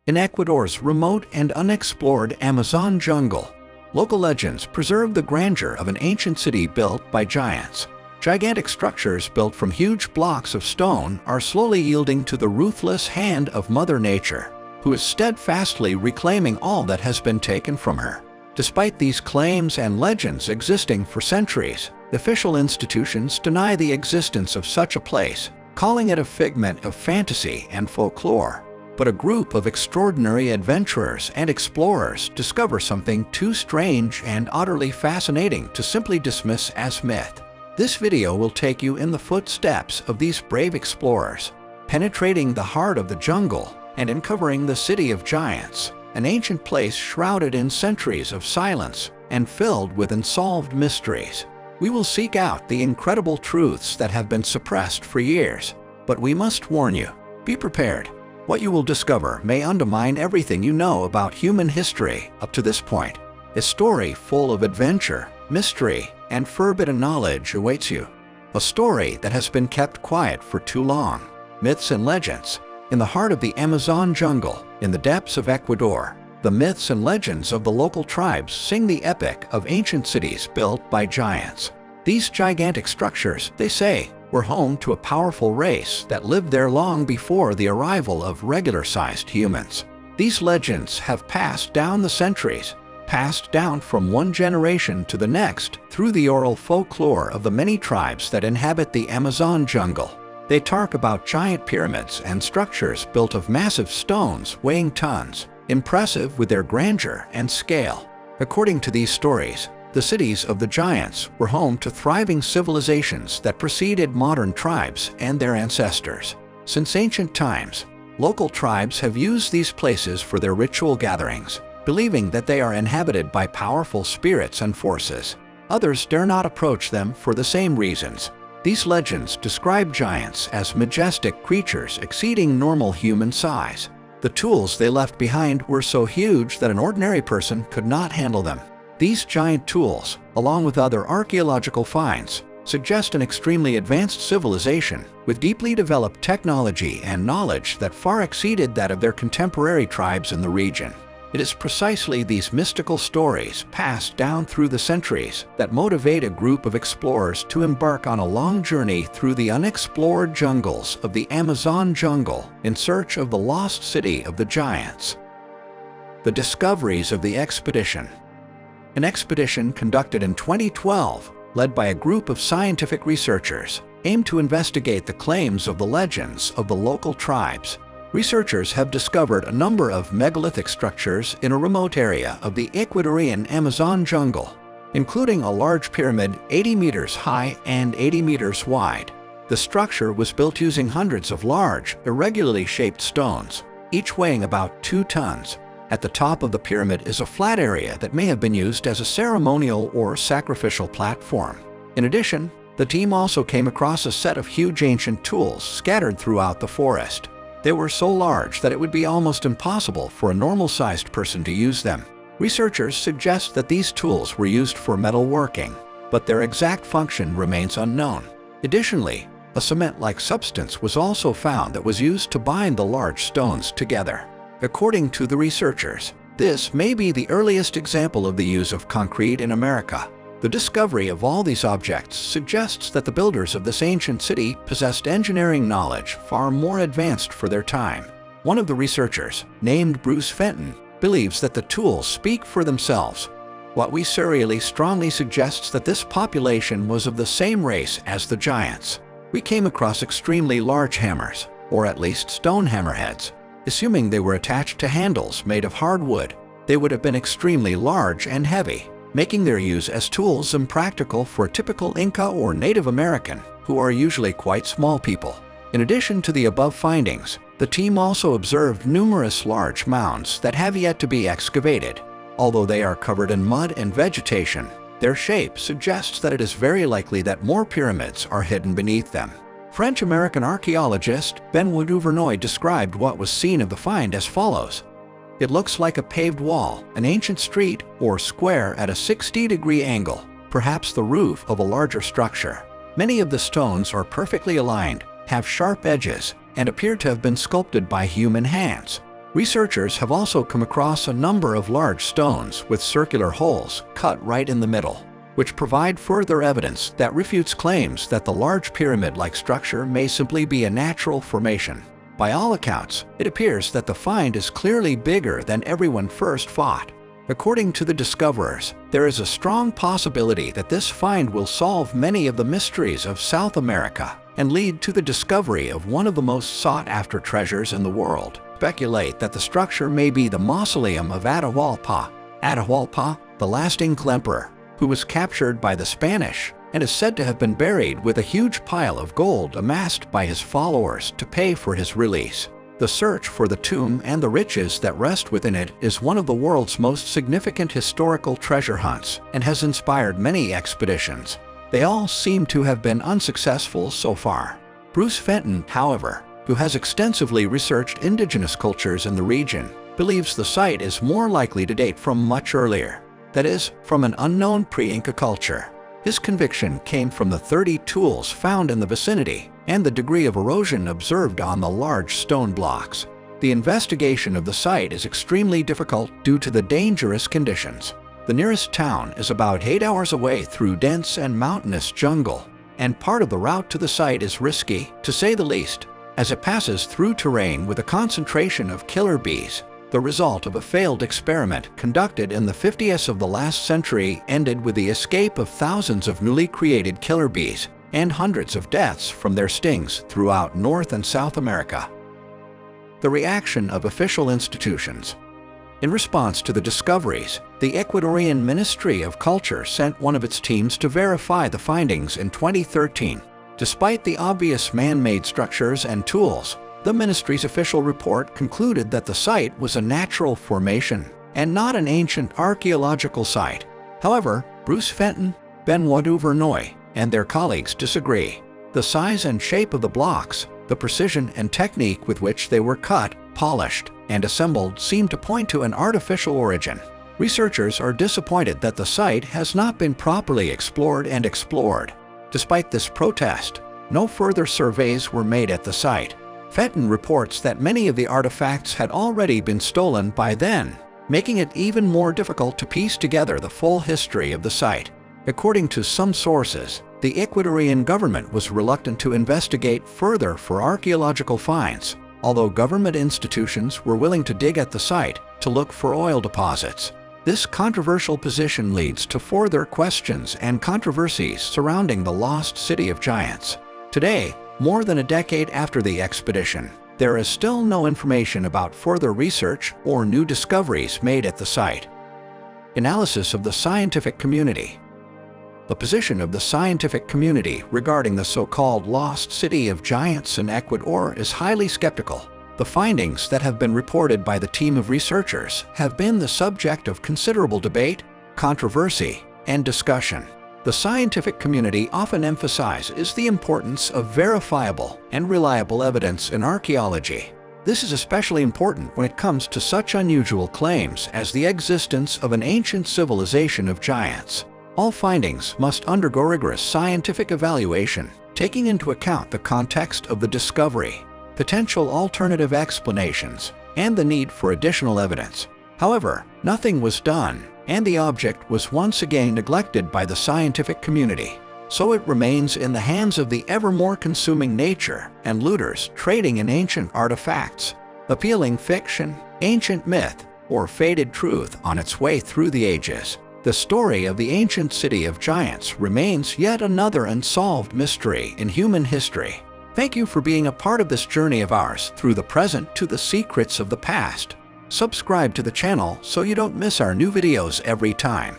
In Ecuador's remote and unexplored Amazon jungle, local legends preserve the grandeur of an ancient city built by giants. Gigantic structures built from huge blocks of stone are slowly yielding to the ruthless hand of Mother Nature, who is steadfastly reclaiming all that has been taken from her. Despite these claims and legends existing for centuries, official institutions deny the existence of such a place, calling it a figment of fantasy and folklore. But a group of extraordinary adventurers and explorers discover something too strange and utterly fascinating to simply dismiss as myth. This video will take you in the footsteps of these brave explorers, penetrating the heart of the jungle and uncovering the City of Giants, an ancient place shrouded in centuries of silence and filled with unsolved mysteries. We will seek out the incredible truths that have been suppressed for years, but we must warn you, be prepared. What you will discover may undermine everything you know about human history up to this point. A story full of adventure, mystery, and forbidden knowledge awaits you. A story that has been kept quiet for too long. Myths and legends. In the heart of the Amazon jungle, in the depths of Ecuador, the myths and legends of the local tribes sing the epic of ancient cities built by giants. These gigantic structures, they say, were home to a powerful race that lived there long before the arrival of regular-sized humans. These legends have passed down the centuries, passed down from one generation to the next through the oral folklore of the many tribes that inhabit the Amazon jungle. They talk about giant pyramids and structures built of massive stones weighing tons, impressive with their grandeur and scale. According to these stories, the cities of the giants were home to thriving civilizations that preceded modern tribes and their ancestors. Since ancient times, local tribes have used these places for their ritual gatherings, believing that they are inhabited by powerful spirits and forces. Others dare not approach them for the same reasons. These legends describe giants as majestic creatures exceeding normal human size. The tools they left behind were so huge that an ordinary person could not handle them. These giant tools, along with other archaeological finds, suggest an extremely advanced civilization with deeply developed technology and knowledge that far exceeded that of their contemporary tribes in the region. It is precisely these mystical stories passed down through the centuries that motivate a group of explorers to embark on a long journey through the unexplored jungles of the Amazon jungle in search of the lost city of the giants. The discoveries of the expedition. An expedition conducted in 2012, led by a group of scientific researchers, aimed to investigate the claims of the legends of the local tribes. Researchers have discovered a number of megalithic structures in a remote area of the Ecuadorian Amazon jungle, including a large pyramid 80 meters high and 80 meters wide. The structure was built using hundreds of large, irregularly shaped stones, each weighing about 2 tons. At the top of the pyramid is a flat area that may have been used as a ceremonial or sacrificial platform. In addition, the team also came across a set of huge ancient tools scattered throughout the forest. They were so large that it would be almost impossible for a normal-sized person to use them. Researchers suggest that these tools were used for metalworking, but their exact function remains unknown. Additionally, a cement-like substance was also found that was used to bind the large stones together. According to the researchers, this may be the earliest example of the use of concrete in America. The discovery of all these objects suggests that the builders of this ancient city possessed engineering knowledge far more advanced for their time. One of the researchers, named Bruce Fenton, believes that the tools speak for themselves. What we serially strongly suggests that this population was of the same race as the giants. We came across extremely large hammers, or at least stone hammerheads. Assuming they were attached to handles made of hardwood, they would have been extremely large and heavy, making their use as tools impractical for a typical Inca or Native American, who are usually quite small people. In addition to the above findings, the team also observed numerous large mounds that have yet to be excavated. Although they are covered in mud and vegetation, their shape suggests that it is very likely that more pyramids are hidden beneath them. French-American archaeologist Benoit Duvernoy described what was seen of the find as follows. It looks like a paved wall, an ancient street, or square at a 60-degree angle, perhaps the roof of a larger structure. Many of the stones are perfectly aligned, have sharp edges, and appear to have been sculpted by human hands. Researchers have also come across a number of large stones with circular holes cut right in the middle, which provide further evidence that refutes claims that the large pyramid-like structure may simply be a natural formation. By all accounts, it appears that the find is clearly bigger than everyone first thought. According to the discoverers, there is a strong possibility that this find will solve many of the mysteries of South America and lead to the discovery of one of the most sought-after treasures in the world. Speculate that the structure may be the mausoleum of Atahualpa. Atahualpa, the last Inca emperor, who was captured by the Spanish and is said to have been buried with a huge pile of gold amassed by his followers to pay for his release. The search for the tomb and the riches that rest within it is one of the world's most significant historical treasure hunts and has inspired many expeditions. They all seem to have been unsuccessful so far. Bruce Fenton, however, who has extensively researched indigenous cultures in the region, believes the site is more likely to date from much earlier, that is, from an unknown pre-Inca culture. His conviction came from the 30 tools found in the vicinity and the degree of erosion observed on the large stone blocks. The investigation of the site is extremely difficult due to the dangerous conditions. The nearest town is about 8 hours away through dense and mountainous jungle, and part of the route to the site is risky, to say the least, as it passes through terrain with a concentration of killer bees. The result of a failed experiment conducted in the 50s of the last century ended with the escape of thousands of newly created killer bees and hundreds of deaths from their stings throughout North and South America. The reaction of official institutions. In response to the discoveries, the Ecuadorian Ministry of Culture sent one of its teams to verify the findings in 2013. Despite the obvious man-made structures and tools, the ministry's official report concluded that the site was a natural formation and not an ancient archaeological site. However, Bruce Fenton, Benoit Duvernoy, and their colleagues disagree. The size and shape of the blocks, the precision and technique with which they were cut, polished, and assembled seem to point to an artificial origin. Researchers are disappointed that the site has not been properly explored. Despite this protest, no further surveys were made at the site. Fenton reports that many of the artifacts had already been stolen by then, making it even more difficult to piece together the full history of the site. According to some sources, the Ecuadorian government was reluctant to investigate further for archaeological finds, although government institutions were willing to dig at the site to look for oil deposits. This controversial position leads to further questions and controversies surrounding the lost city of giants. Today, more than a decade after the expedition, there is still no information about further research or new discoveries made at the site. Analysis of the scientific community. The position of the scientific community regarding the so-called lost city of giants in Ecuador is highly skeptical. The findings that have been reported by the team of researchers have been the subject of considerable debate, controversy, and discussion. The scientific community often emphasizes the importance of verifiable and reliable evidence in archaeology. This is especially important when it comes to such unusual claims as the existence of an ancient civilization of giants. All findings must undergo rigorous scientific evaluation, taking into account the context of the discovery, potential alternative explanations, and the need for additional evidence. However, nothing was done, and the object was once again neglected by the scientific community. So it remains in the hands of the ever more consuming nature and looters trading in ancient artifacts, appealing fiction, ancient myth, or faded truth on its way through the ages. The story of the ancient city of giants remains yet another unsolved mystery in human history. Thank you for being a part of this journey of ours through the present to the secrets of the past. Subscribe to the channel so you don't miss our new videos every time.